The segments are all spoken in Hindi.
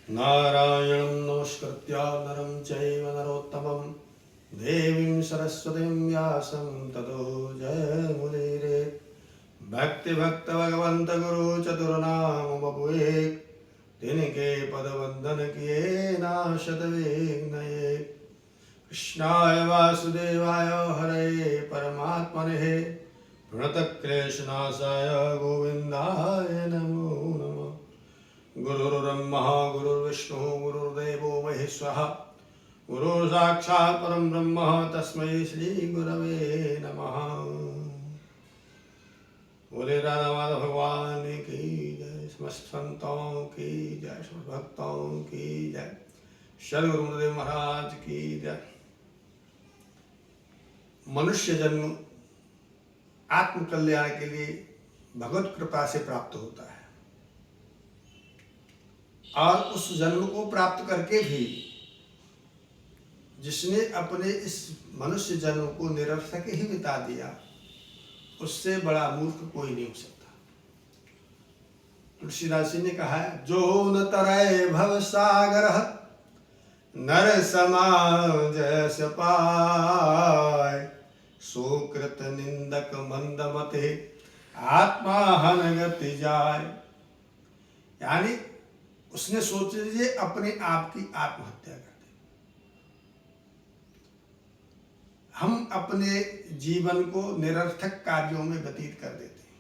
नारायणं नमस्कृत्य नरं चैव नरोत्तमं देवीं सरस्वतीं व्यासं ततो जयमुदीरये। भक्ति भक्त भगवंत गुरु चतुर्नाम बपुए, तिनके पद वंदन किए नाशत विघ्नये। कृष्णाय वासुदेवाय हरे परमात्मने प्रणतक्लेशनाशाय गोविंदाय नमो नमः। गुरुर्ब्रह्मा गुरुर्विष्णु गुरुर्देवो महेश्वरः, गुरु साक्षात् परम ब्रह्म तस्मै श्री गुरवे नमः। बोले राधा माधव भगवान की जय, समस्त संतों की जय, समस्त भक्तों की जय, श्री गुरुदेव महाराज की जय। मनुष्य जन्म आत्म कल्याण के लिए भगवत कृपा से प्राप्त होता है, और उस जन्म को प्राप्त करके भी जिसने अपने इस मनुष्य जन्म को निरर्थक ही बिता दिया, उससे बड़ा मूर्ख कोई नहीं हो सकता। तुलसीदास जी ने कहा है, जो न तरय भव सागर नर समाज जस पाय, सुकृत निंदक मंद मते आत्मा हन गति जाय। यानी उसने सोच लीजिए अपने आप की आत्महत्या कर दी। हम अपने जीवन को निरर्थक कार्यों में व्यतीत कर देते हैं।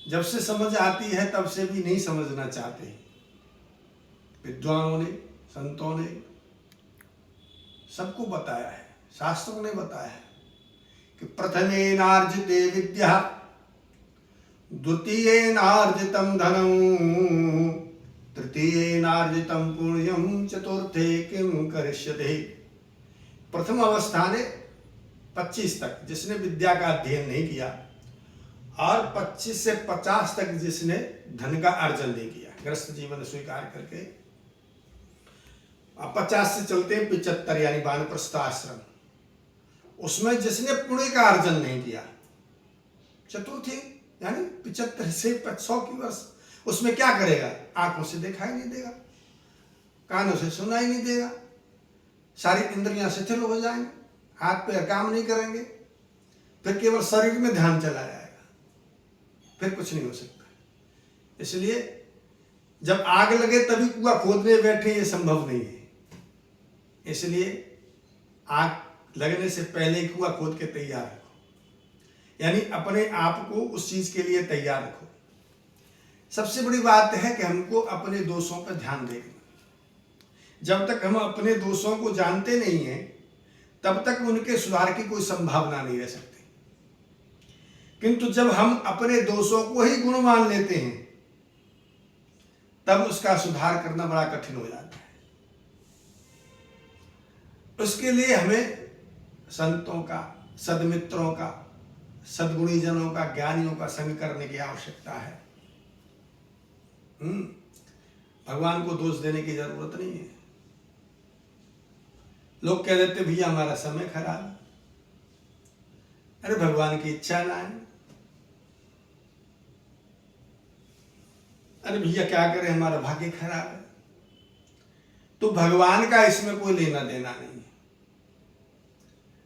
जब से समझ आती है तब से भी नहीं समझना चाहते। विद्वानों ने, संतों ने सबको बताया है, शास्त्रों ने बताया है कि प्रथमेनार्जिते विद्या द्वितीयेनार्जितं धनं तृतीयेनार्जितं पुण्यं चतुर्थे किं करिष्यते। प्रथम अवस्था ने 25 तक जिसने विद्या का अध्ययन नहीं किया, और 25 से 50 तक जिसने धन का अर्जन नहीं किया, गृहस्थ जीवन स्वीकार करके। अब 50 से चलते हैं 75 यानी वानप्रस्थ आश्रम, उसमें जिसने पुण्य का अर्जन नहीं किया। चतुर्थी यानी 75 से 100 की वर्ष, उसमें क्या करेगा? आंखों से दिखाई नहीं देगा, कानों से सुनाई नहीं देगा, सारी इंद्रियां शिथिल हो जाएंगे, हाथ पैर काम नहीं करेंगे, फिर केवल शरीर में ध्यान चला जाएगा, फिर कुछ नहीं हो सकता। इसलिए जब आग लगे तभी कुआं खोदने बैठे, ये संभव नहीं है। इसलिए आग लगने से पहले कुआं खोद के तैयार रखो, यानी अपने आप को उस चीज के लिए तैयार रखो। सबसे बड़ी बात है कि हमको अपने दोषों पर ध्यान देना। जब तक हम अपने दोषों को जानते नहीं हैं, तब तक उनके सुधार की कोई संभावना नहीं रह सकती। किंतु जब हम अपने दोषों को ही गुण मान लेते हैं, तब उसका सुधार करना बड़ा कठिन हो जाता है। उसके लिए हमें संतों का, सदमित्रों का, सद्गुणी जनों का, ज्ञानियों का संग करने की आवश्यकता है। भगवान को दोष देने की जरूरत नहीं है। लोग कह देते भैया हमारा समय खराब है, अरे भगवान की इच्छा ना है, अरे भैया क्या करें हमारा भाग्य खराब है। तो भगवान का इसमें कोई लेना देना नहीं है।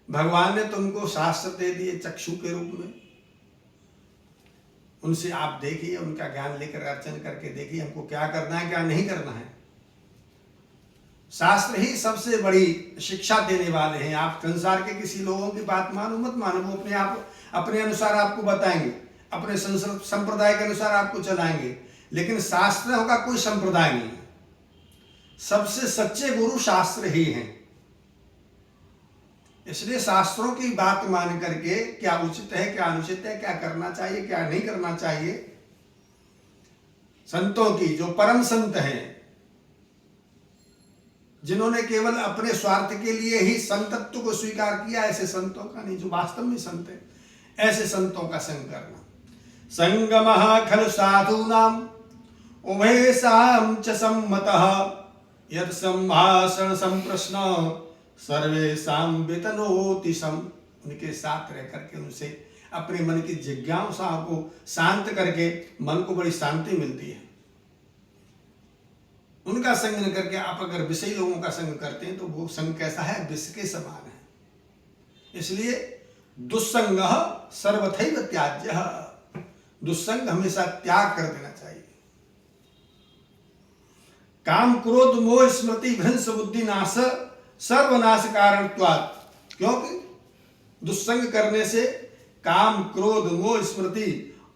भगवान ने तुमको शास्त्र दे दिए चक्षु के रूप में, उनसे आप देखिए, उनका ज्ञान लेकर अर्चन करके देखिए हमको क्या करना है क्या नहीं करना है। शास्त्र ही सबसे बड़ी शिक्षा देने वाले हैं। आप संसार के किसी लोगों की बात मानो मत मानो, वो अपने आप अपने अनुसार आपको बताएंगे, अपने संप्रदाय के अनुसार आपको चलाएंगे, लेकिन शास्त्रों का कोई संप्रदाय नहीं है। सबसे सच्चे गुरु शास्त्र ही हैं। इसलिए शास्त्रों की बात मान करके क्या उचित है क्या अनुचित है, क्या करना चाहिए क्या नहीं करना चाहिए, संतों की, जो परम संत हैं, जिन्होंने केवल अपने स्वार्थ के लिए ही संतत्व को स्वीकार किया, ऐसे संतों का नहीं, जो वास्तव में संत है, ऐसे संतों का संग करना। संगमः खलु साधूनां उभयसां च सम्मतः, यत् संभाषण संप्रश्न सर्वेषां वितनोति सम। उनके साथ रह करके उनसे अपने मन की जिज्ञासाओं को शांत करके मन को बड़ी शांति मिलती है। उनका संग न करके आप अगर विषयी लोगों का संग करते हैं तो वो संग कैसा है? विष के समान है। इसलिए दुस्संग सर्वथैव त्याज्य, दुस्संग हमेशा त्याग कर देना चाहिए। काम क्रोध मोह स्मृति भ्रंश बुद्धि नाश सर्वनाश कारणत्वात्, क्योंकि दुस्संग करने से काम क्रोध मोह स्मृति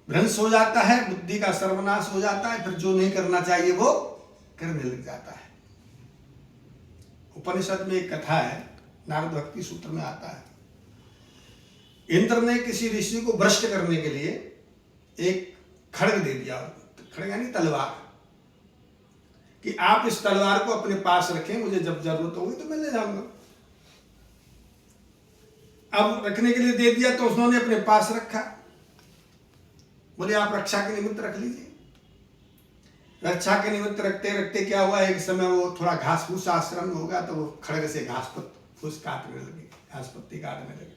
भ्रंश हो जाता है, बुद्धि का सर्वनाश हो जाता है, फिर जो नहीं करना चाहिए वो करने लग जाता है। उपनिषद में एक कथा है, नारद भक्ति सूत्र में आता है। इंद्र ने किसी ऋषि को भ्रष्ट करने के लिए एक खड्ग दे दिया, खड्ग यानी तलवार, कि आप इस तलवार को अपने पास रखें, मुझे जब जरूरत होगी तो मैं ले जाऊंगा। अब रखने के लिए दे दिया तो उन्होंने अपने पास रखा, बोले आप रक्षा के निमित्त रख लीजिए। रक्षा के निमित्त रखते रखते क्या हुआ, एक समय वो थोड़ा घास फूस आश्रम में होगा तो वो खड्ग से घास फूस काटने लगे, घास पत्ती काटने लगे।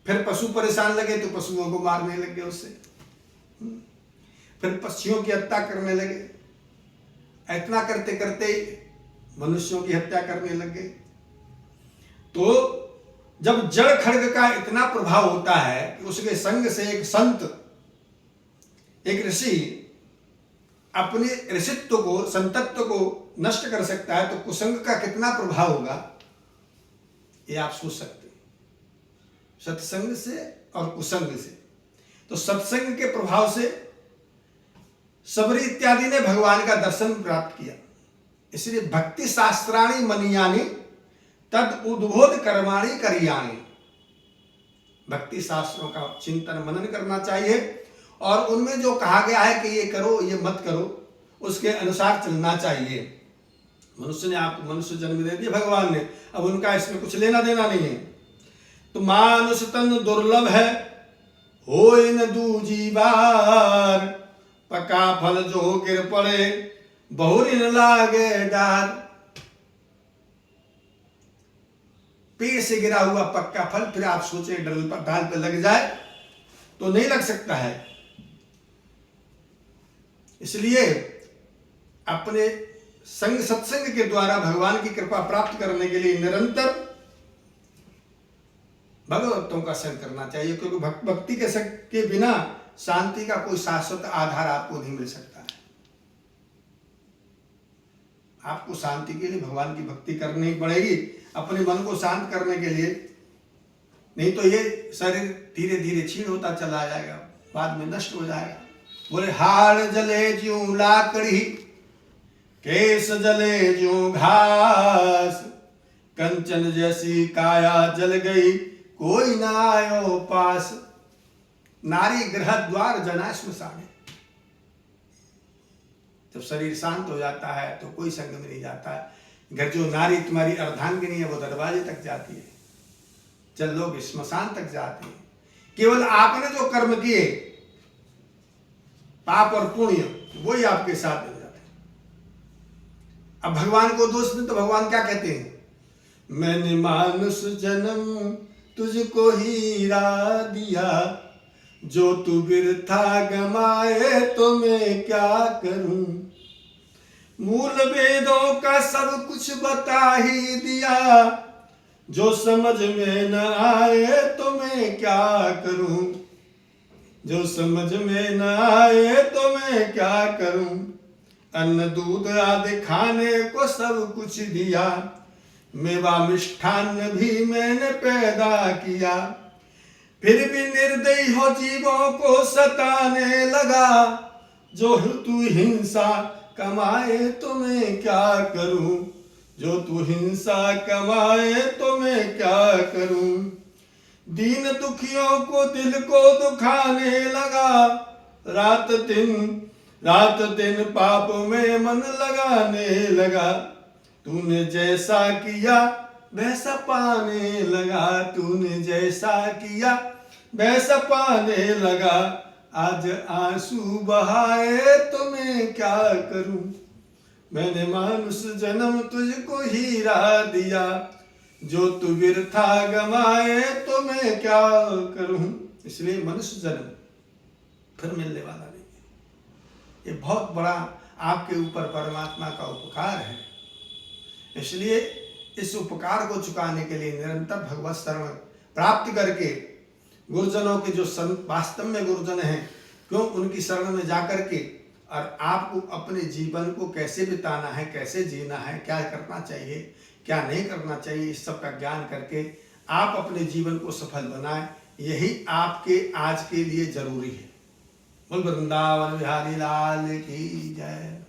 फिर पशु परेशान लगे तो पशुओं को मारने लगे उससे, फिर पक्षियों की हत्या करने लगे। इतना करते करते मनुष्यों की हत्या करने लगे। तो जब जड़ खड्ग का इतना प्रभाव होता है कि उसके संग से एक संत, एक ऋषि अपने ऋषित्व को, संतत्व को नष्ट कर सकता है, तो कुसंग का कितना प्रभाव होगा ये आप सोच सकते हैं, सत्संग से और कुसंग से। तो सत्संग के प्रभाव से सबरी इत्यादि ने भगवान का दर्शन प्राप्त किया। इसलिए भक्ति शास्त्राणी मनीयानी तद उद्बोध कर्माणी करियाणी, भक्ति शास्त्रों का चिंतन मनन करना चाहिए और उनमें जो कहा गया है कि ये करो ये मत करो, उसके अनुसार चलना चाहिए। मनुष्य ने आपको मनुष्य जन्म दे दिया भगवान ने, अब उनका इसमें कुछ लेना देना नहीं है। तो मानुष तन दुर्लभ है, होय न दूजी बार, पका फल जो गिर पड़े बहुरी न लागे डार। पेड़ से गिरा हुआ पक्का फल फिर आप सोचे डाल पे लग जाए तो नहीं लग सकता है। इसलिए अपने संग सत्संग के द्वारा भगवान की कृपा प्राप्त करने के लिए निरंतर भगवतों का संग करना चाहिए, क्योंकि भक्ति के संग के बिना शांति का कोई शाश्वत आधार आपको नहीं मिल सकता है। आपको शांति के लिए भगवान की भक्ति करनी पड़ेगी, अपने मन को शांत करने के लिए, नहीं तो ये शरीर धीरे धीरे क्षीण होता चला जाएगा, बाद में नष्ट हो जाएगा। बोले हाड़ जले ज्यों लाकड़ी, केस जले ज्यों घास, कंचन जैसी काया जल गई कोई ना आयो पास। नारी गृह द्वार जना श्मशान, जब शरीर शांत हो जाता है तो कोई संग में नहीं जाता है। घर जो नारी तुम्हारी अर्धांगिनी है वो दरवाजे तक जाती है, चल लोग श्मशान तक जाते हैं। केवल आपने जो कर्म किए पाप और पुण्य वो ही आपके साथ मिल जाते हैं। अब भगवान को दोष दें तो भगवान क्या कहते हैं, मैंने मानुष जन्म तुझको हीरा दिया, जो तू बिरथा गमाए तो मैं क्या करूं। मूल वेदों का सब कुछ बता ही दिया, जो समझ में न आए तो मैं क्या करूं। जो समझ में न आए तो मैं क्या करूं। अन्न दूध आदि खाने को सब कुछ दिया, मेवा मिष्ठान्न भी मैंने पैदा किया। फिर भी निर्दयी हो जीवों को सताने लगा, जो तू हिंसा कमाए तो मैं क्या करूं। जो तू हिंसा कमाए तो मैं क्या करूं। दीन दुखियों को दिल को दुखाने लगा, रात दिन पाप में मन लगाने लगा। तूने जैसा किया वैसा पाने लगा, तूने जैसा किया वैसा पाने लगा। आज आंसू बहाए तो मैं क्या करूं। मैंने मानुष जन्म तुझको हीरा दिया, जो तू बिरथा गमाए तो मैं क्या करूं। इसलिए मनुष्य जन्म फिर मिलने वाला नहीं है। ये बहुत बड़ा आपके ऊपर परमात्मा का उपकार है। इसलिए इस उपकार को चुकाने के लिए निरंतर भगवत शरण प्राप्त करके गुरुजनों के जो वास्तव में गुरुजन हैं, क्यों उनकी शरण में जाकर के और आपको अपने जीवन को कैसे बिताना है, कैसे जीना है, क्या करना चाहिए, क्या नहीं करना चाहिए, इस सब का ज्ञान करके आप अपने जीवन को सफल बनाएं, यही आपके आज के लिए जरूरी है। बोल वृंदावन बिहारी लाल की जय।